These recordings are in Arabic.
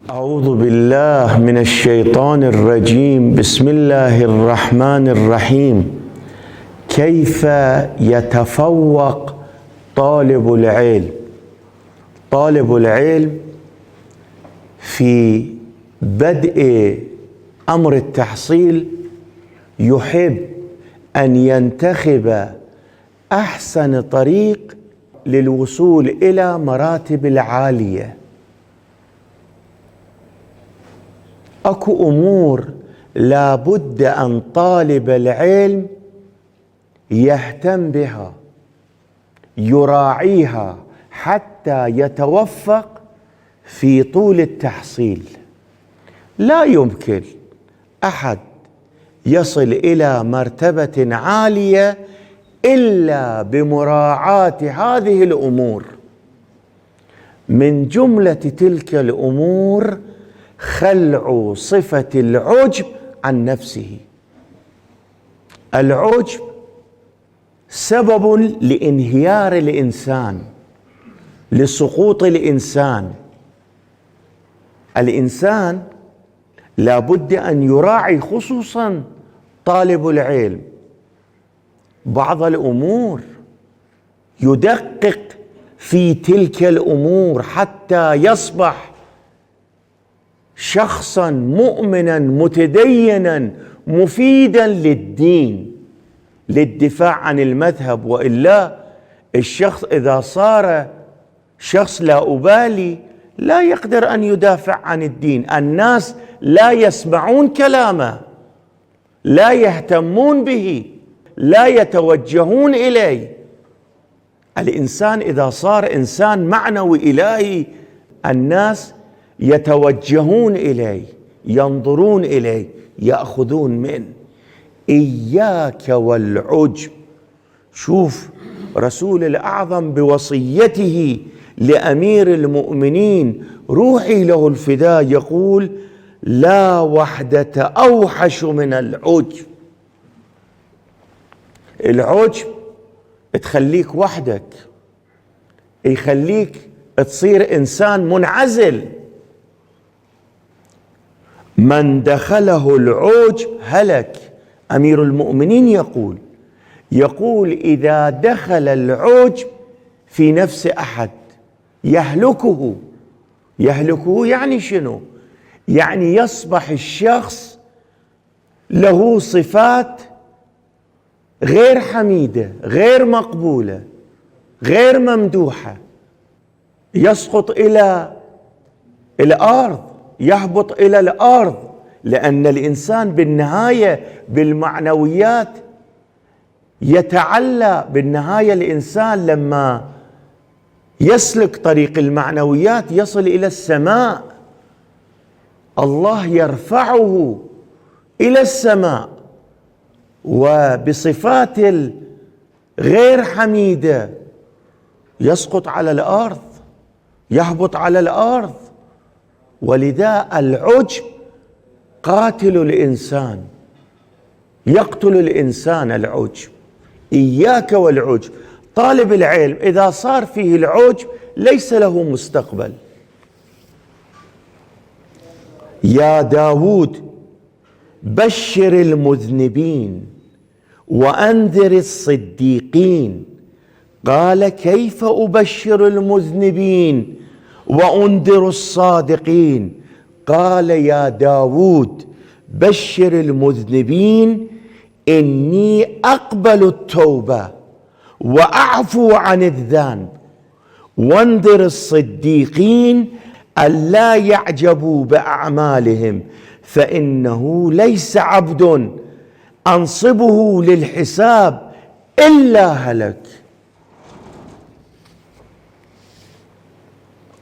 أعوذ بالله من الشيطان الرجيم. بسم الله الرحمن الرحيم. كيف يتفوق طالب العلم؟ طالب العلم في بدء أمر التحصيل يحب أن ينتخب أحسن طريق للوصول إلى مراتب العالية. أكو أمور لابد أن طالب العلم يهتم بها، يراعيها حتى يتوفق في طول التحصيل. لا يمكن أحد يصل إلى مرتبة عالية إلا بمراعاة هذه الأمور. من جملة تلك الأمور خلع صفة العجب عن نفسه. العجب سبب لانهيار الإنسان، لسقوط الإنسان. الإنسان لابد أن يراعي، خصوصا طالب العلم، بعض الأمور، يدقق في تلك الأمور حتى يصبح شخصا مؤمنا متدينا مفيدا للدين، للدفاع عن المذهب. وإلا الشخص إذا صار شخص لا أبالي لا يقدر أن يدافع عن الدين. الناس لا يسمعون كلامه، لا يهتمون به، لا يتوجهون إليه. الإنسان إذا صار إنسان معنوي إلهي الناس يتوجهون إليه، ينظرون إليه، يأخذون منه. إياك والعجب. شوف رسول الأعظم بوصيته لأمير المؤمنين روحي له الفداء يقول: لا وحدة أوحش من العجب. العجب تخليك وحدك، يخليك تصير إنسان منعزل. من دخله العجب هلك. أمير المؤمنين يقول إذا دخل العجب في نفس أحد يهلكه يعني شنو؟ يعني يصبح الشخص له صفات غير حميدة، غير مقبولة، غير ممدوحة، يسقط إلى الأرض، يهبط إلى الأرض. لأن الإنسان بالنهاية بالمعنويات يتعلى. بالنهاية الإنسان لما يسلك طريق المعنويات يصل إلى السماء، الله يرفعه إلى السماء. وبصفات غير حميدة يسقط على الأرض، يهبط على الأرض. ولذا العجب قاتل الإنسان، يقتل الإنسان العجب. إياك والعجب. طالب العلم إذا صار فيه العجب ليس له مستقبل. يا داود بشر المذنبين وأنذر الصديقين. قال: كيف أبشر المذنبين وأنذر الصادقين؟ قال: يا داود بشر المذنبين إني أقبل التوبة وأعفو عن الذنب، وانذر الصديقين ألا يعجبوا بأعمالهم فإنه ليس عبد أنصبه للحساب إلا هلك.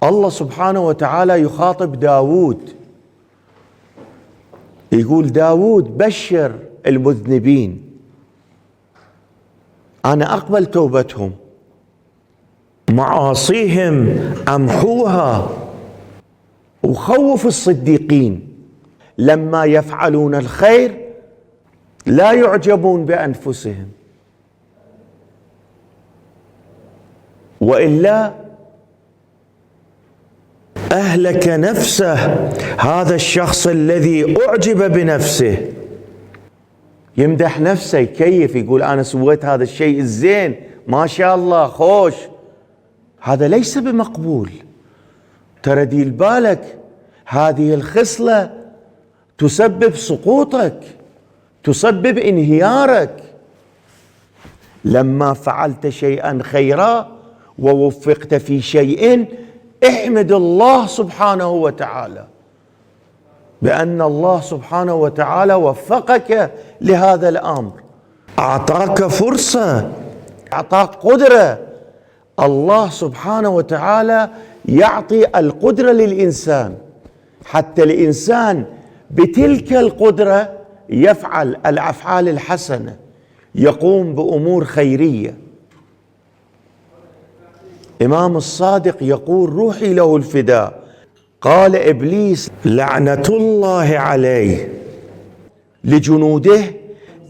الله سبحانه وتعالى يخاطب داود، يقول: داود بشر المذنبين، أنا أقبل توبتهم، معاصيهم أمحوها. وخوف الصديقين لما يفعلون الخير لا يعجبون بأنفسهم، وإلا أهلك نفسه. هذا الشخص الذي أعجب بنفسه يمدح نفسه، يكيف، يقول أنا سويت هذا الشيء الزين، ما شاء الله خوش. هذا ليس بمقبول. ترى دير بالك، هذه الخصلة تسبب سقوطك، تسبب انهيارك. لما فعلت شيئا خيرا ووفقت في شيء، احمد الله سبحانه وتعالى بأن الله سبحانه وتعالى وفقك لهذا الأمر، أعطاك فرصة، أعطاك قدرة. الله سبحانه وتعالى يعطي القدرة للإنسان حتى الإنسان بتلك القدرة يفعل الأفعال الحسنة، يقوم بأمور خيرية. إمام الصادق يقول روحي له الفداء، قال إبليس لعنة الله عليه لجنوده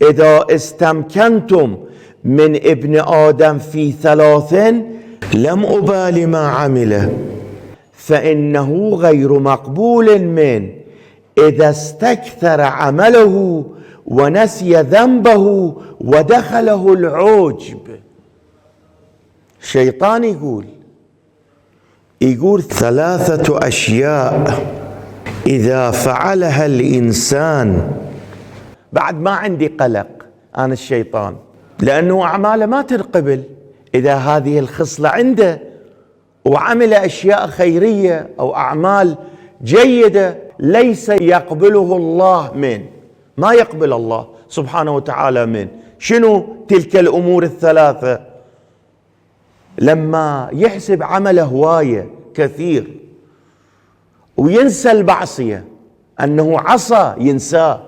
إذا استمكنتم من ابن آدم في 3 لم أبال ما عمله فإنه غير مقبول من إذا استكثر عمله ونسي ذنبه ودخله العجب. الشيطان يقول 3 أشياء إذا فعلها الإنسان بعد ما عندي قلق أنا الشيطان، لأنه أعماله ما تنقبل. إذا هذه الخصلة عنده وعمل أشياء خيرية أو أعمال جيدة ليس يقبله الله من، ما يقبل الله سبحانه وتعالى من شنو تلك الأمور ال3؟ لما يحسب عمله هواية كثير وينسى المعصية، أنه عصى ينساه،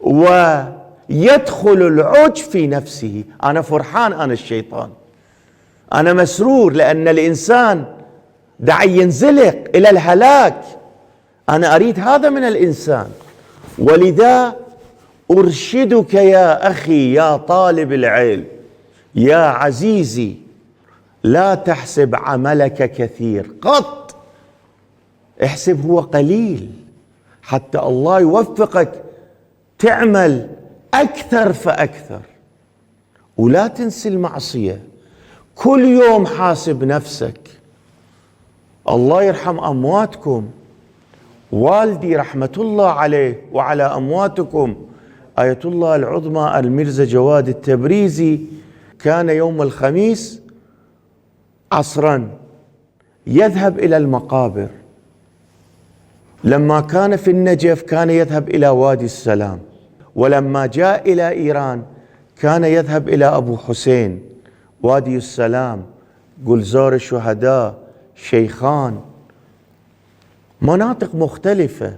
ويدخل العجب في نفسه. أنا فرحان، أنا الشيطان، أنا مسرور، لأن الإنسان دعي ينزلق إلى الهلاك. أنا أريد هذا من الإنسان. ولذا أرشدك يا أخي يا طالب العلم يا عزيزي، لا تحسب عملك كثير قط، احسب هو قليل حتى الله يوفقك تعمل أكثر فأكثر. ولا تنسي المعصية، كل يوم حاسب نفسك. الله يرحم أمواتكم، والدي رحمة الله عليه وعلى أمواتكم آية الله العظمى الميرزا جواد التبريزي، كان يوم الخميس عصرا يذهب إلى المقابر. لما كان في النجف كان يذهب إلى وادي السلام، ولما جاء إلى إيران كان يذهب إلى أبو حسين، وادي السلام، جلزار الشهداء، شيخان، مناطق مختلفة،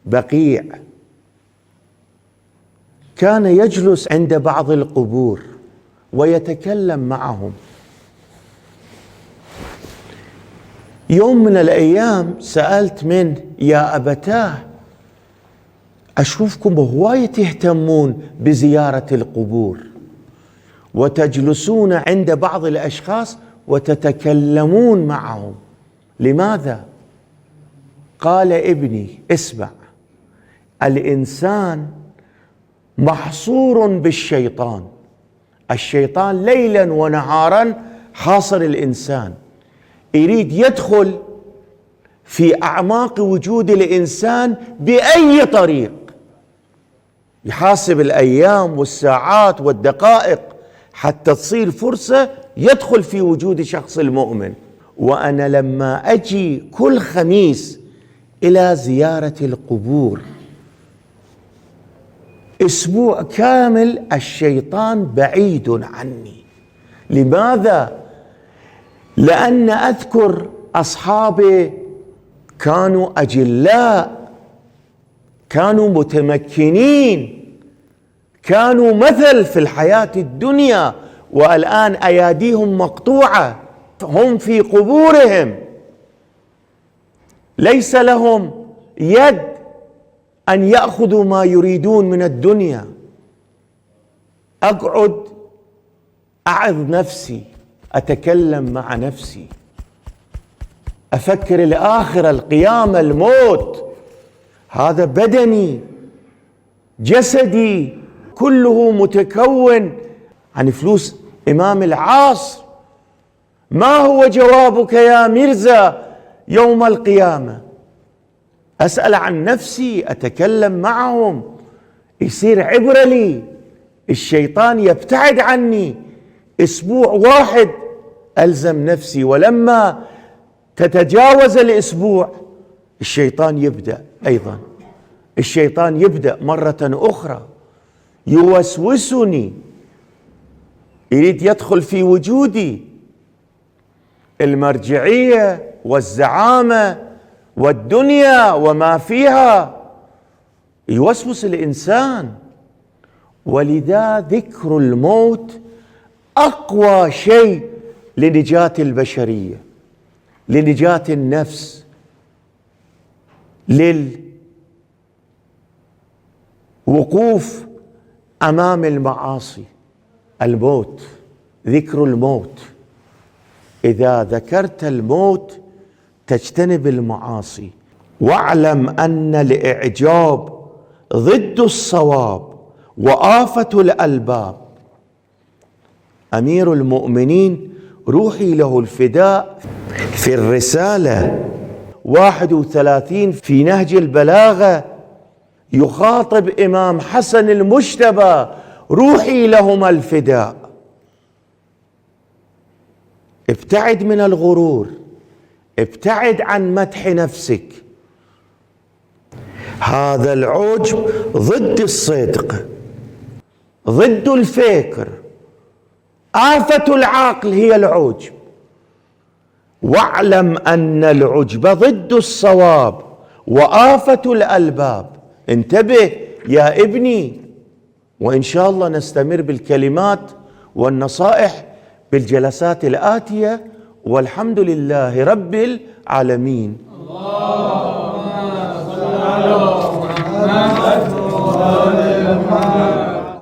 بقيع. كان يجلس عند بعض القبور ويتكلم معهم. يوم من الأيام سألت منه يا أبتاه، أشوفكم هواية تهتمون بزيارة القبور وتجلسون عند بعض الأشخاص وتتكلمون معهم، لماذا؟ قال ابني اسمع، الإنسان محصور بالشيطان، الشيطان ليلا ونهارا حاصر الإنسان، يريد يدخل في أعماق وجود الإنسان بأي طريق، يحاسب الأيام والساعات والدقائق حتى تصير فرصة يدخل في وجود شخص المؤمن. وأنا لما أجي كل خميس إلى زيارة القبور أسبوع كامل الشيطان بعيد عني. لماذا؟ لأن أذكر أصحابي كانوا أجلاء، كانوا متمكنين، كانوا مثل في الحياة الدنيا، والآن أياديهم مقطوعة، هم في قبورهم، ليس لهم يد أن يأخذوا ما يريدون من الدنيا. أقعد أعظ نفسي، أتكلم مع نفسي، أفكر الآخرة، القيامة، الموت، هذا بدني جسدي كله متكون عن فلوس إمام العاصر. ما هو جوابك يا مرزا يوم القيامة؟ أسأل عن نفسي، أتكلم معهم، يصير عبرة لي، الشيطان يبتعد عني. أسبوع واحد ألزم نفسي، ولما تتجاوز الأسبوع الشيطان يبدأ أيضا، الشيطان يبدأ مرة أخرى يوسوسني، يريد يدخل في وجودي، المرجعية والزعامة والدنيا وما فيها، يوسوس الإنسان. ولذا ذكر الموت أقوى شيء لنجاة البشرية، لنجاة النفس، للوقوف أمام المعاصي. الموت، ذكر الموت، إذا ذكرت الموت تجتنب المعاصي. واعلم أن الإعجاب ضد الصواب وآفة الألباب. أمير المؤمنين روحي له الفداء في الرسالة 31 في نهج البلاغة يخاطب إمام حسن المجتبى، روحي لهما الفداء. ابتعد من الغرور، ابتعد عن مدح نفسك. هذا العجب ضد الصدق، ضد الفكر. آفة العقل هي العجب. واعلم أن العجب ضد الصواب وآفة الألباب. انتبه يا ابني. وإن شاء الله نستمر بالكلمات والنصائح بالجلسات الآتية، والحمد لله رب العالمين. اللهم صل على محمد.